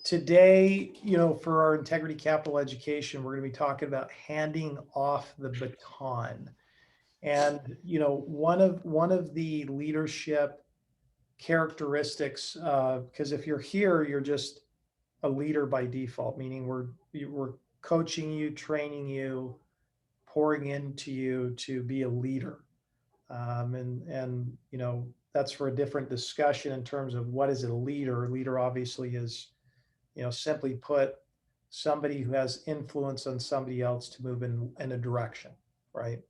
Today, for our integrity capital education, we're going to be talking about handing off the baton. And, one of the leadership characteristics, because if you're here, you're just a leader by default, meaning we're coaching you, training you, pouring into you to be a leader. And that's for a different discussion in terms of what is a leader. A leader obviously is, simply put, somebody who has influence on somebody else to move in a direction, right?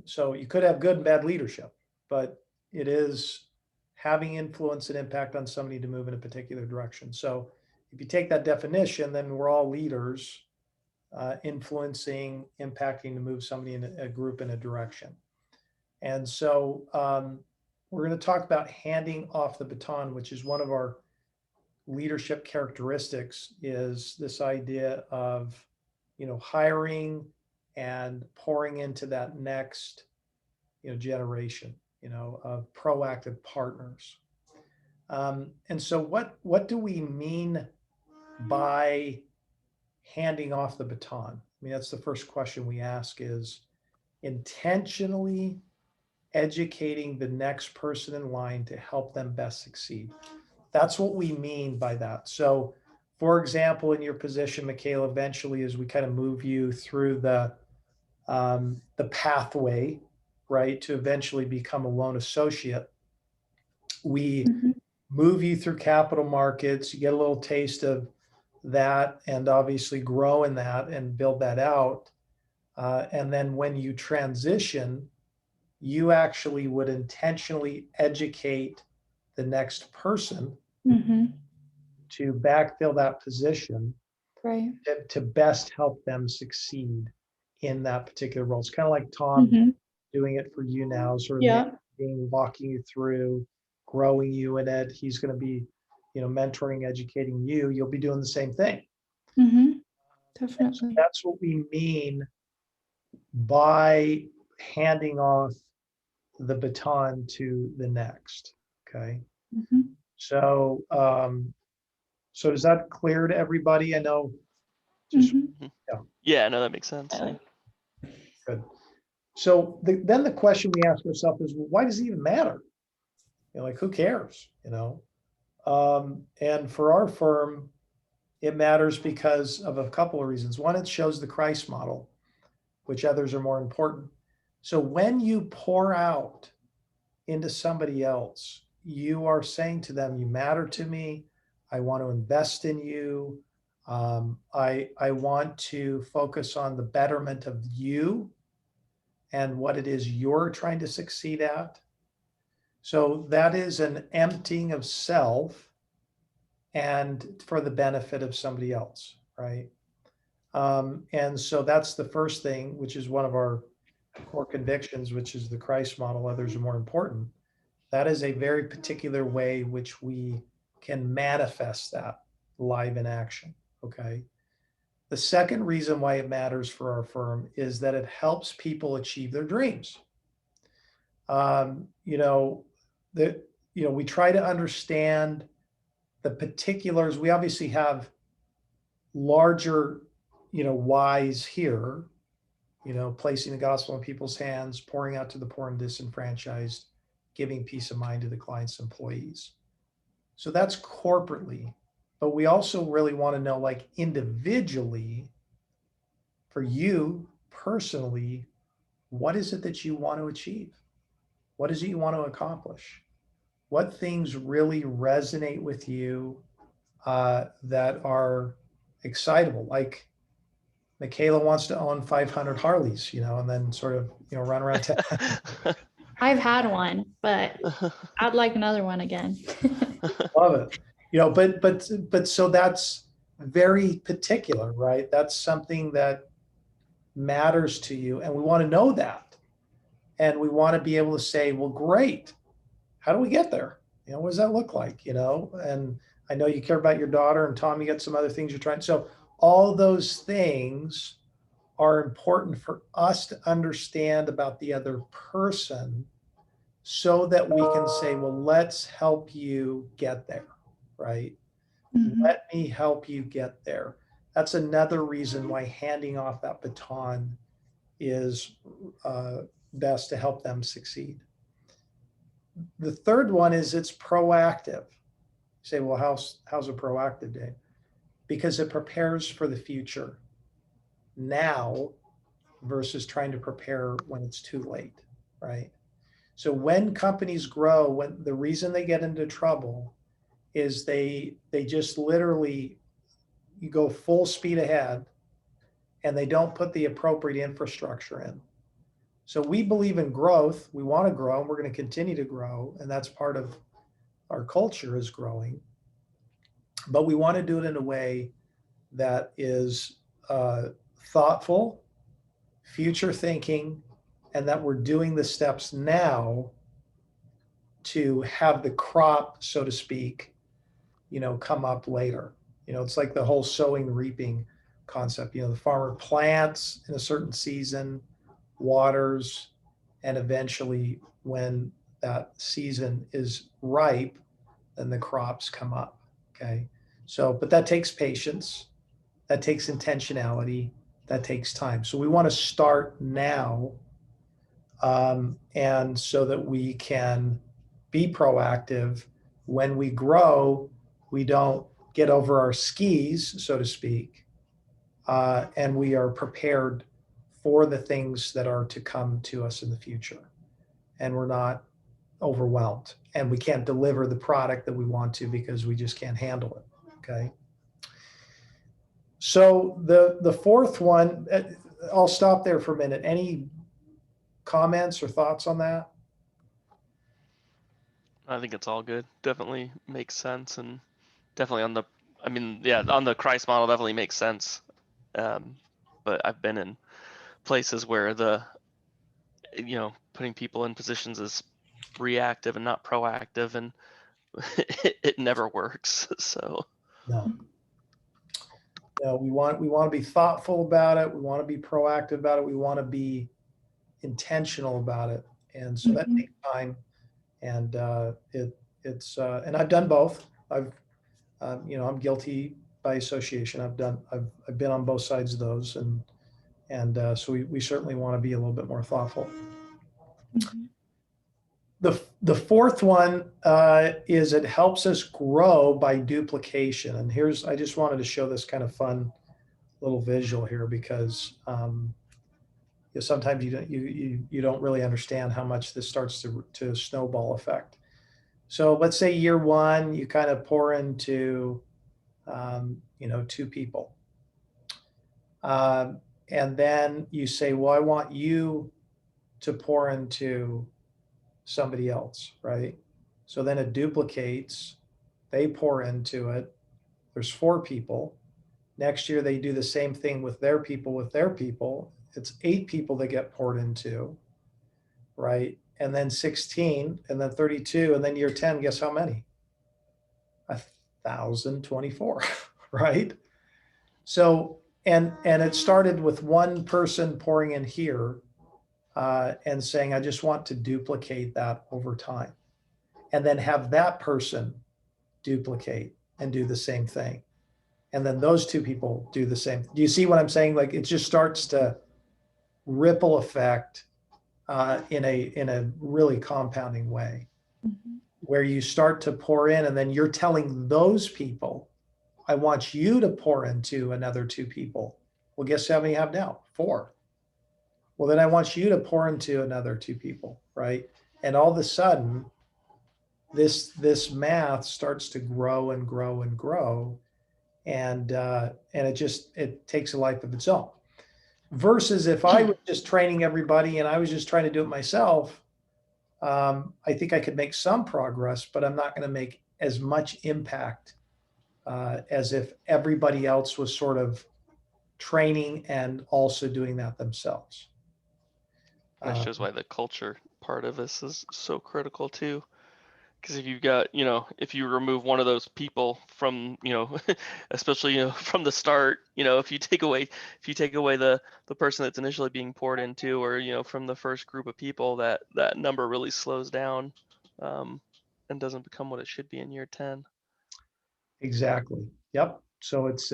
So you could have good and bad leadership, but it is having influence and impact on somebody to move in a particular direction. So if you take that definition, then we're all leaders, influencing, impacting to move somebody in a group in a direction. And so we're going to talk about handing off the baton, which is one of our leadership characteristics, is this idea of, hiring and pouring into that next, generation, of proactive partners. And so what do we mean by handing off the baton? I mean, that's the first question we ask, is intentionally educating the next person in line to help them best succeed. That's what we mean by that. So, for example, in your position, Michaela, eventually, as we kind of move you through the pathway, right, to eventually become a loan associate, we move you through capital markets. You get a little taste of that, and obviously grow in that and build that out. And then when you transition, you actually would intentionally educate the next person to backfill that position, right? To best help them succeed in that particular role. It's kind of like Tom doing it for you now, sort of walking you through, growing you in it. He's going to be, mentoring, educating you. You'll be doing the same thing. Definitely. So that's what we mean by handing off the baton to the next. Okay. So, so is that clear to everybody? I know. Just, yeah, no, that makes sense. Good. So then the question we ask ourselves is, well, why does it even matter? Like, who cares? And for our firm, it matters because of a couple of reasons. One, it shows the Christ model, which others are more important. So when you pour out into somebody else, you are saying to them, you matter to me. I want to invest in you. I want to focus on the betterment of you and what it is you're trying to succeed at. So that is an emptying of self and for the benefit of somebody else, right? And so that's the first thing, which is one of our core convictions, which is the Christ model. Others are more important. That is a very particular way which we can manifest that live in action, okay? The second reason why it matters for our firm is that it helps people achieve their dreams. We try to understand the particulars. We obviously have larger, whys here, placing the gospel in people's hands, pouring out to the poor and disenfranchised, giving peace of mind to the client's employees. So that's corporately, but we also really want to know, like, individually, for you personally, what is it that you want to achieve? What is it you want to accomplish? What things really resonate with you that are excitable? Like, Michaela wants to own 500 Harleys, and then sort of, run around town. I've had one, but I'd like another one again. Love it. But so that's very particular, right? That's something that matters to you, and we want to know that. And we want to be able to say, well, great. How do we get there? What does that look like? And I know you care about your daughter, and Tom, you got some other things you're trying. So all those things are important for us to understand about the other person so that we can say, well, let's help you get there, right? Mhm. Let me help you get there. That's another reason why handing off that baton is best to help them succeed. The third one is it's proactive. You say, well, how's it proactive, Dave? Because it prepares for the future now versus trying to prepare when it's too late, right? So when companies grow, when the reason they get into trouble is they just literally, you go full speed ahead and they don't put the appropriate infrastructure in. So we believe in growth. We want to grow and we're going to continue to grow. And that's part of our culture is growing. But we want to do it in a way that is thoughtful, future thinking, and that we're doing the steps now to have the crop, so to speak, come up later. It's like the whole sowing, reaping concept. The farmer plants in a certain season, waters, and eventually when that season is ripe, then the crops come up. Okay. So, but that takes patience, that takes intentionality, that takes time. So we want to start now, and so that we can be proactive. When we grow, we don't get over our skis, so to speak, and we are prepared for the things that are to come to us in the future. And we're not overwhelmed and we can't deliver the product that we want to because we just can't handle it. Okay. So the fourth one, I'll stop there for a minute. Any comments or thoughts on that? I think it's all good. Definitely makes sense, and definitely on the, I mean, yeah, on the Christ model definitely makes sense. But I've been in places where putting people in positions is reactive and not proactive, and it never works. So No. No, we want to be thoughtful about it. We want to be proactive about it. We want to be intentional about it. And so that Mhm. takes time. And and I've done both. I'm guilty by association. I've been on both sides of those, so we certainly want to be a little bit more thoughtful. Mhm. The fourth one is it helps us grow by duplication. And I just wanted to show this kind of fun little visual here because sometimes you don't really understand how much this starts to snowball effect. So let's say year one, you kind of pour into two people. And then you say, well, I want you to pour into somebody else, right? So then it duplicates, they pour into it. There's 4 people. Next year, they do the same thing with their people. It's 8 people that get poured into, right? And then 16, and then 32, and then year 10, guess how many? 1,024, right? So, and it started with one person pouring in here and saying, I just want to duplicate that over time. And then have that person duplicate and do the same thing. And then those 2 people do the same. Do you see what I'm saying? Like it just starts to ripple effect in a really compounding way, Mhm. where you start to pour in, and then you're telling those people, I want you to pour into another 2 people. Well, guess how many you have now? 4. Well, then I want you to pour into another 2 people, right? And all of a sudden, this math starts to grow and grow and grow, and it takes a life of its own. Versus if I was just training everybody and I was just trying to do it myself, I think I could make some progress, but I'm not going to make as much impact as if everybody else was sort of training and also doing that themselves. that shows why the culture part of this is so critical too. Because if you've got, if you remove one of those people from, especially, from the start, if you take away the person that's initially being poured into, or, from the first group of people, that number really slows down, and doesn't become what it should be in year 10. Exactly. Yep. So it's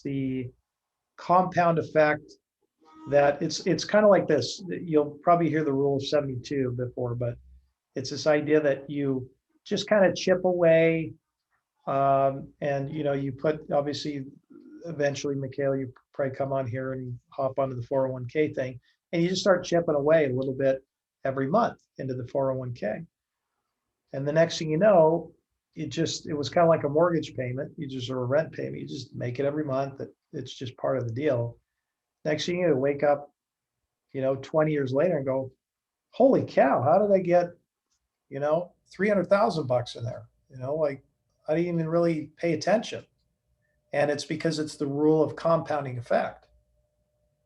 the compound effect that it's kind of like this. You'll probably hear the rule of 72 before, but it's this idea that you just kind of chip away, and you put, obviously, eventually, Mikhail, you probably come on here and hop onto the 401k thing, and you just start chipping away a little bit every month into the 401k. And the next thing you know, it was kind of like a mortgage payment. You just, or a rent payment. You just make it every month. It's just part of the deal. Next thing you wake up, 20 years later and go, holy cow, how did I get, 300,000 bucks in there? Like, I didn't even really pay attention. And it's because it's the rule of compounding effect.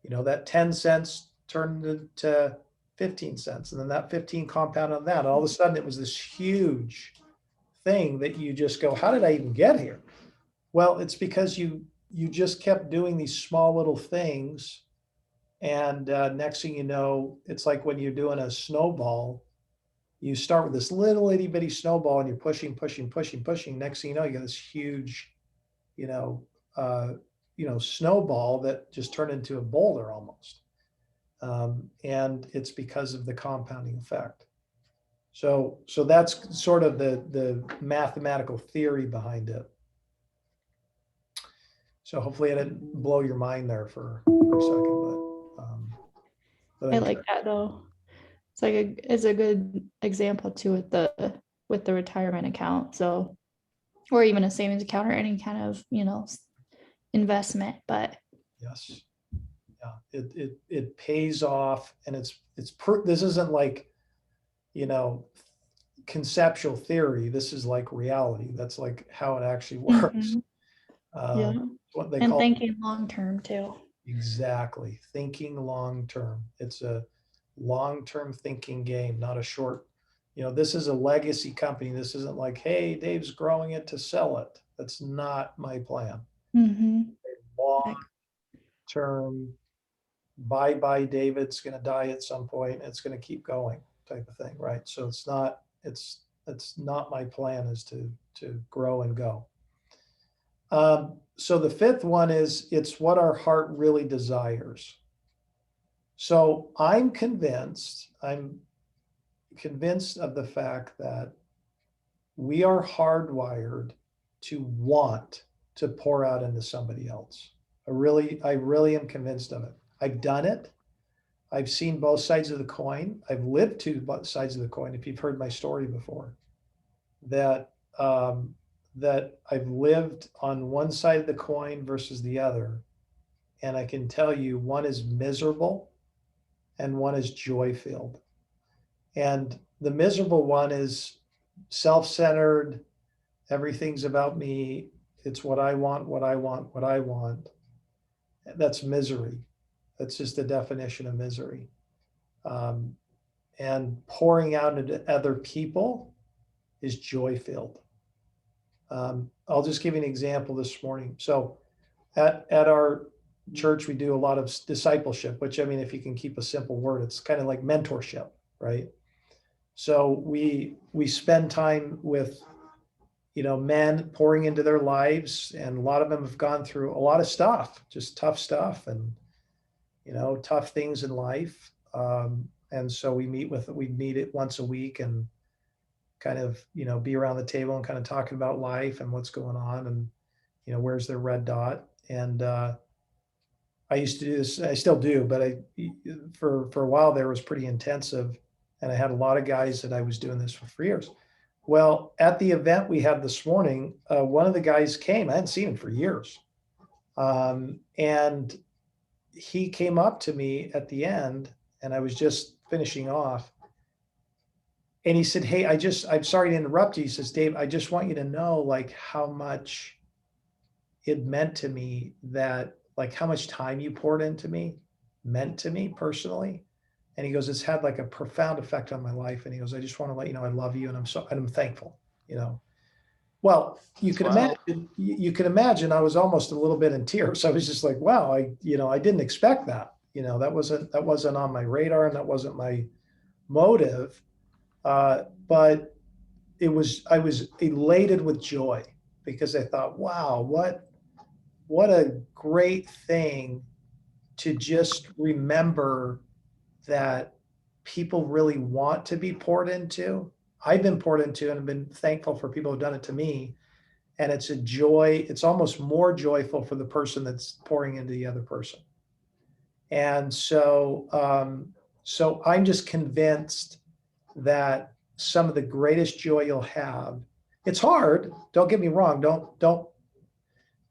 That 10 cents turned into 15 cents, and then that 15 compound on that. All of a sudden it was this huge thing that you just go, how did I even get here? Well, it's because you just kept doing these small little things. And next thing you know, it's like when you're doing a snowball, you start with this little itty bitty snowball and you're pushing, pushing, pushing, pushing. Next thing you know, you get this huge, you know, uh, snowball that just turned into a boulder almost. And it's because of the compounding effect. So that's sort of the mathematical theory behind it. So hopefully I didn't blow your mind there for a second, but I like that though. It's like it's a good example too with the retirement account. So, or even a savings account or any kind of, investment. But yes, yeah, it pays off, and this isn't like, conceptual theory. This is like reality. That's like how it actually works. mhm, yeah. What they And call thinking long term too. exactly thinking long term. It's a long term thinking game, not a short. This is a legacy company. This isn't like, hey, Dave's growing it to sell it. That's not my plan. Mm-hmm. Long term, bye David's going to die at some point. It's going to keep going type of thing, right? So it's not my plan, is to grow and go. So the fifth one is, it's what our heart really desires. So I'm convinced of the fact that we are hardwired to want to pour out into somebody else. I really am convinced of it. I've done it. I've seen both sides of the coin. I've lived two sides of the coin. If you've heard my story before, that I've lived on one side of the coin versus the other. And I can tell you, one is miserable and one is joy filled. And the miserable one is self-centered. Everything's about me. It's what I want, what I want, what I want. That's misery. That's just the definition of misery. And pouring out into other people is joy filled. I'll just give you an example this morning. So at our church, we do a lot of discipleship, which, I mean, if you can keep a simple word, it's kind of like mentorship, right? So we spend time with, men pouring into their lives, and a lot of them have gone through a lot of stuff, just tough stuff, and tough things in life. And so we meet it once a week and kind of, be around the table and kind of talking about life and what's going on, and where's their red dot. And I used to do this, I still do, but for a while there was pretty intensive, and I had a lot of guys that I was doing this for years. Well, at the event we had this morning, one of the guys came. I hadn't seen him for years, and he came up to me at the end, and I was just finishing off, and he said, "Hey, I'm sorry to interrupt you." He says, "Dave, I just want you to know, like, how much it meant to me, that, like, how much time you poured into me meant to me personally." And he goes, "It's had like a profound effect on my life." And he goes, "I just want to let you know I love you, and I'm thankful." Well, you can imagine. You can imagine. I was almost a little bit in tears. I was just like, "Wow, I didn't expect that. That wasn't on my radar, and that wasn't my motive." But I was elated with joy, because I thought, wow, what a great thing to just remember that people really want to be poured into. I've been poured into and have been thankful for people who've done it to me. And it's a joy. It's almost more joyful for the person that's pouring into the other person. And so I'm just convinced that some of the greatest joy you'll have, it's hard. Don't get me wrong.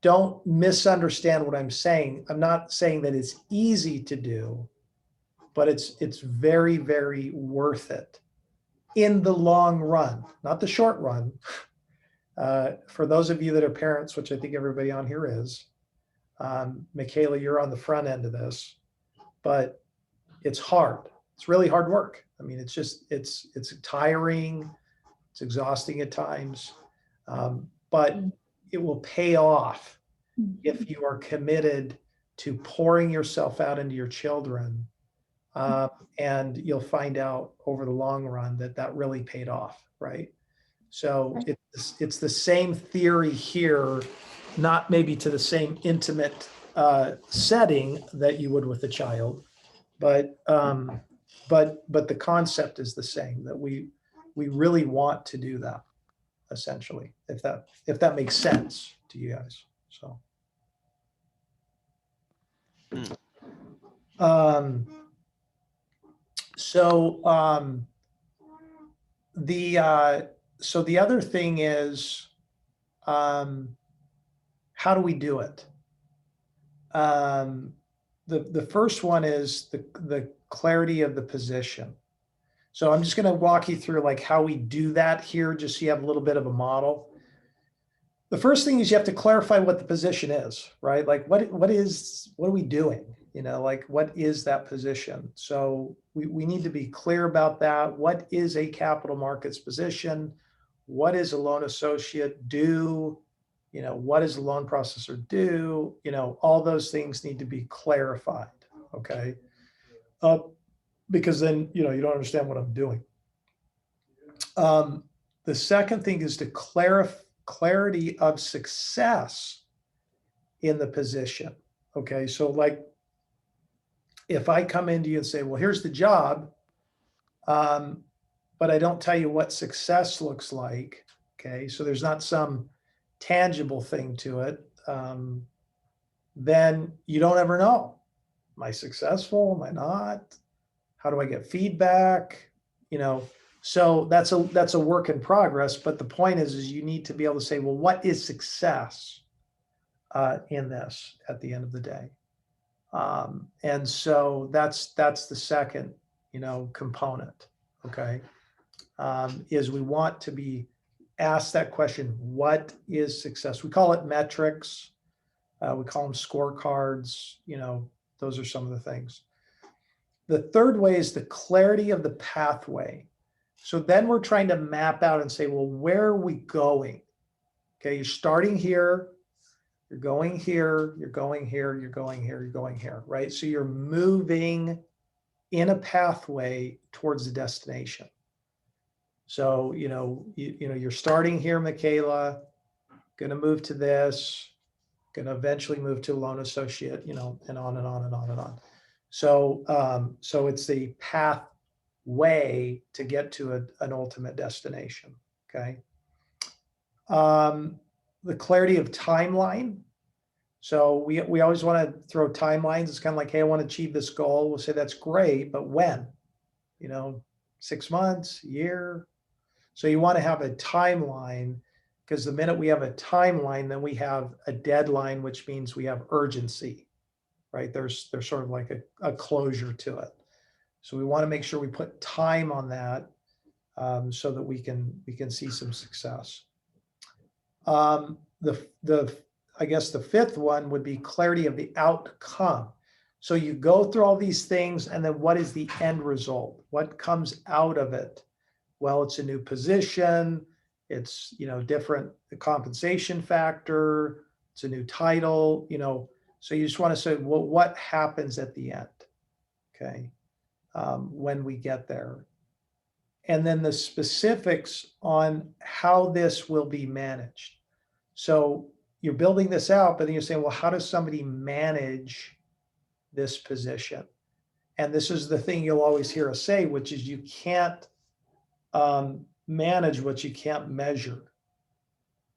Don't misunderstand what I'm saying. I'm not saying that it's easy to do, but it's very, very worth it in the long run, not the short run. For those of you that are parents, which I think everybody on here is, Michaela, you're on the front end of this, but it's hard. It's really hard work. I mean, it's tiring, it's exhausting at times, but it will pay off if you are committed to pouring yourself out into your children. And you'll find out over the long run that really paid off, right? So it's the same theory here, not maybe to the same intimate setting that you would with a child, but the concept is the same, that we really want to do that, essentially, if that makes sense to you guys. So the other thing is, how do we do it? The first one is the clarity of the position. So I'm just going to walk you through like how we do that here, just so you have a little bit of a model. The first thing is you have to clarify what the position is, right? Like what are we doing? You know, like what is that position? So we need to be clear about that. What is a capital markets position? What is a loan associate do? You know, what does a loan processor do? You know, all those things need to be clarified, okay? Because then, you know, you don't understand what I'm doing. The second thing is to clarity of success in the position, okay? So like, if I come into you and say, well, here's the job, but I don't tell you what success looks like, okay? So there's not some tangible thing to it, then you don't ever know. Am I successful? Am I not? How do I get feedback? You know, so that's a work in progress. But the point is you need to be able to say, well, what is success in this at the end of the day? And so that's the second, you know, component. Okay, is we want to be asked that question: what is success? We call it metrics. We call them scorecards. You know, those are some of the things. The third way is the clarity of the pathway. So then we're trying to map out and say, well, where are we going? Okay, you're starting here, you're going here, you're going here, you're going here, you're going here, right? So you're moving in a pathway towards the destination. So, you know, you're starting here, Michaela, going to move to this, going to eventually move to a loan associate, you know, and on and on and on and on. So, so it's the pathway to get to an ultimate destination. Okay. The clarity of timeline. So we always want to throw timelines. It's kind of like, hey, I want to achieve this goal. We'll say that's great, but when? You know, 6 months, a year. So you want to have a timeline, because the minute we have a timeline, then we have a deadline, which means we have urgency, right? There's sort of like a closure to it. So we want to make sure we put time on that, so that we can see some success. I guess the fifth one would be clarity of the outcome. So you go through all these things, and then what is the end result? What comes out of it? Well, it's a new position. It's, you know, different compensation factor. It's a new title, you know. So you just want to say, well, what happens at the end? Okay, when we get there. And then the specifics on how this will be managed. So you're building this out, but then you're saying, well, how does somebody manage this position? And this is the thing you'll always hear us say, which is you can't manage what you can't measure.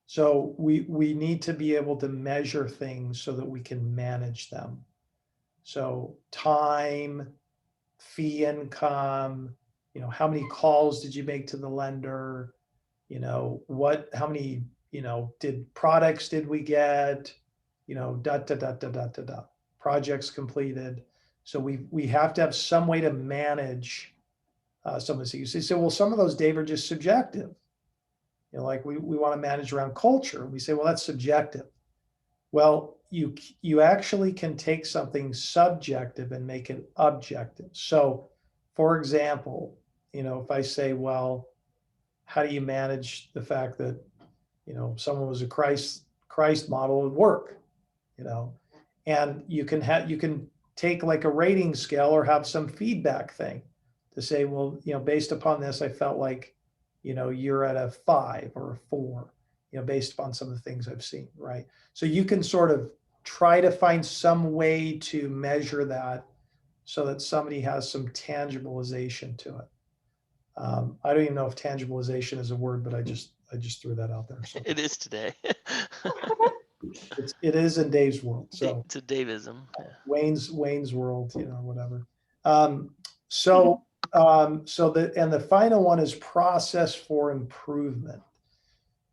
So we need to be able to measure things so that we can manage them. So time, fee income, how many calls did you make to the lender? How many, products did we get? Projects completed. So we have to have some way to manage some of this. You say, well, some of those, Dave, are just subjective. Like we want to manage around culture. We say, well, that's subjective. Well, you actually can take something subjective and make it objective. So, for example, if I say, well, how do you manage the fact that someone was a Christ model at work, and you can take like a rating scale or have some feedback thing to say, well, based upon this, I felt like you're at a 5 or a 4, based upon some of the things I've seen, right? So you can sort of try to find some way to measure that so that somebody has some tangibilization to it. I don't even know if tangibilization is a word, but I just threw that out there. So It is today. it is in Dave's world. So it's a Davism. Yeah. Wayne's world, whatever. So the final one is process for improvement.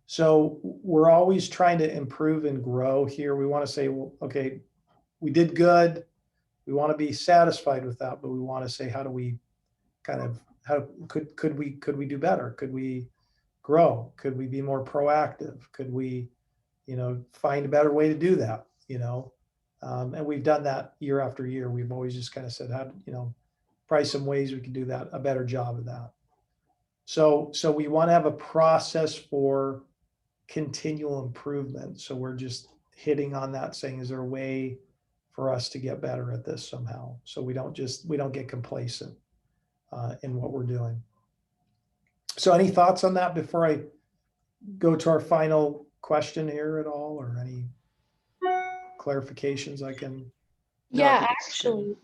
So we're always trying to improve and grow here. We want to say, well, okay, we did good. We want to be satisfied with that, but we want to say, how do we could we do better? Could we grow? Could we be more proactive? Could we, find a better way to do that? And we've done that year after year. We've always just kind of said, how, probably some ways we can do that, a better job of that. So we want to have a process for continual improvement. So we're just hitting on that, saying, is there a way for us to get better at this somehow? So we don't get complacent in what we're doing. So any thoughts on that before I go to our final question here at all, or any clarifications I can? Yeah, actually,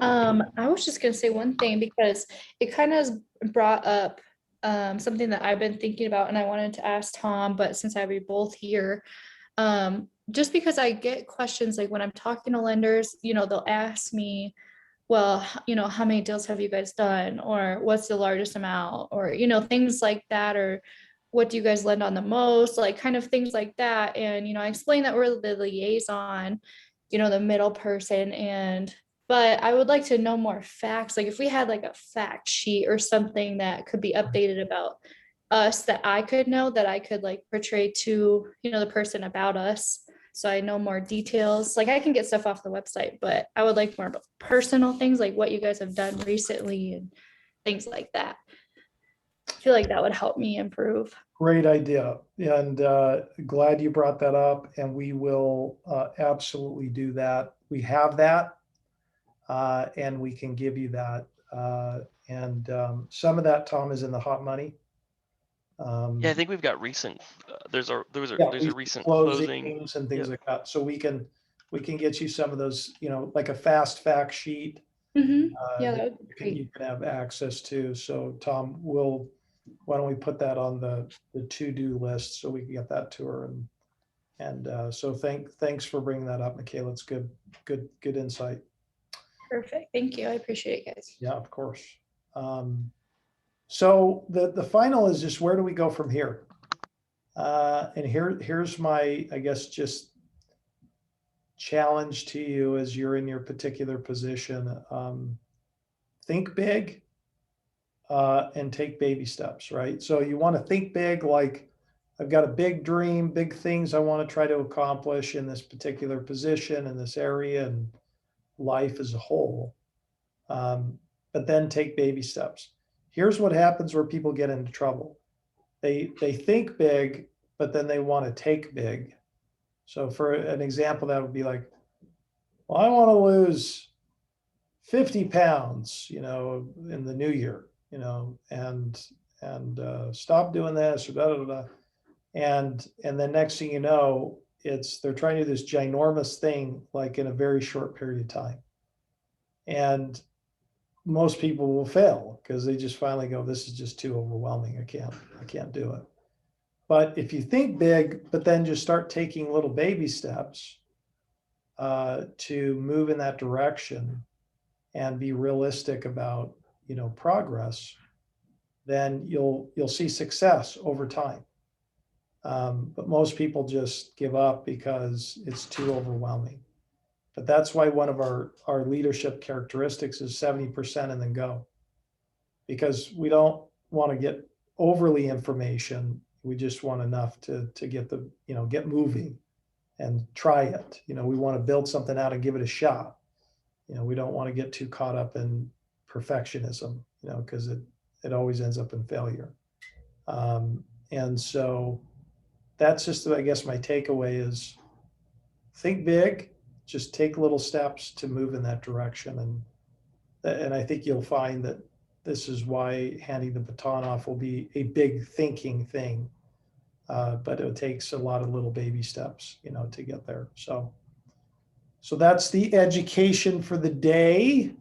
I was just gonna say one thing because it kind of brought up something that I've been thinking about, and I wanted to ask Tom, but since I have you both here, just because I get questions like when I'm talking to lenders, they'll ask me, well, how many deals have you guys done, or what's the largest amount, or things like that, or what do you guys lend on the most, like kind of things like that. And I explain that we're the liaison, the middle person, but I would like to know more facts. Like if we had like a fact sheet or something that could be updated about us that I could know, that I could like portray to, the person about us. So I know more details. Like I can get stuff off the website, but I would like more about personal things, like what you guys have done recently and things like that. I feel like that would help me improve. Great idea. And glad you brought that up. And we will absolutely do that. We have that. And we can give you that. And some of that, Tom, is in the hot money. Yeah, I think we've got recent. There's a recent closing closing and things like that. So we can get you some of those, like a fast fact sheet. Yeah, that would be great. You can have access to. So Tom, why don't we put that on the to-do list so we can get that to her, and so thanks for bringing that up, Michaela. It's good insight. Perfect. Thank you. I appreciate it, guys. Yeah, of course. So the final is just, where do we go from here? And here's my, I guess, just challenge to you as you're in your particular position. Think big and take baby steps, right? So you want to think big, like I've got a big dream, big things I want to try to accomplish in this particular position, in this area, and life as a whole. But then take baby steps. Here's what happens where people get into trouble. They think big, but then they want to take big. So for an example, that would be like, well, I want to lose 50 pounds, in the new year, and stop doing this, or da, da, da. And then next thing you know, they're trying to do this ginormous thing like in a very short period of time. And most people will fail because they just finally go, this is just too overwhelming. I can't do it. But if you think big, but then just start taking little baby steps to move in that direction and be realistic about, progress, then you'll see success over time. But most people just give up because it's too overwhelming. But that's why one of our leadership characteristics is 70% and then go. Because we don't want to get overly information. We just want enough to get get moving and try it. We want to build something out and give it a shot. We don't want to get too caught up in perfectionism, because it always ends up in failure. And so that's just, I guess, my takeaway is think big, just take little steps to move in that direction. And I think you'll find that this is why handing the baton off will be a big thinking thing. But it takes a lot of little baby steps, to get there. So that's the education for the day.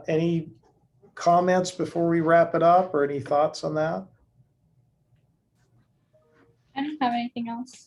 Any comments before we wrap it up, or any thoughts on that? I don't have anything else.